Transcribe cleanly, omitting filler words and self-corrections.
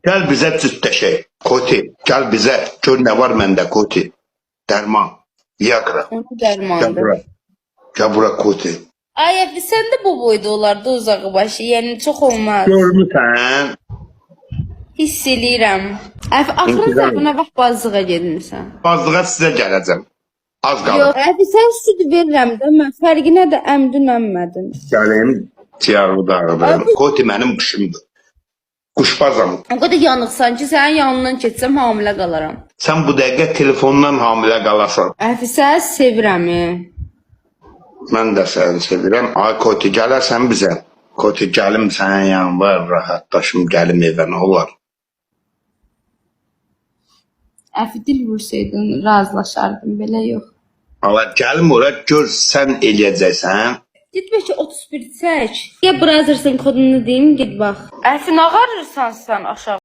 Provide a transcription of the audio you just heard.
Gəl bizə cütləşək. Koti, gəl bizə. Gör nə var məndə Koti. Dərman, Viagra. Onu Gəl dərmandır. bura. Gəl bura Koti. Ay Əfi, sən də bu boyda olardı uzağı başı. Yəni çox olmaz. Görmüsən? Hiss eləyirəm. Əfi, axırın zərbinə vaxt bazlığa gedinsən. Bazlığa sizə gələcəm. Az qalır. Yox, Əfi, sən süd verirəm də mən. Fərqinə də əmdün əmmədim. Gəlim, tiyağı dağıdım. Koti mənim quşumdur. Quşbazam. O qədər yanıqsan ki, sənin yanından keçsəm hamilə qalaram. Sən bu dəqiqə telefondan hamilə qalasan. Əfi, səni sevirəm. Mən də səni sevirəm. Ay Koti, gələrsən bizə. Koti, gəlim sənin yanına, rahatlaşım, gəlim evə, nə olar? Əfi, dil vursaydın, razılaşardım, belə yox. Allah, gəlim ora, gör sən eləyəcəksən. Git bəlkə 31 çək. Ya Brothers'ın kodunu deyim, git bax. Əfi, nə qarırsan sən aşağı?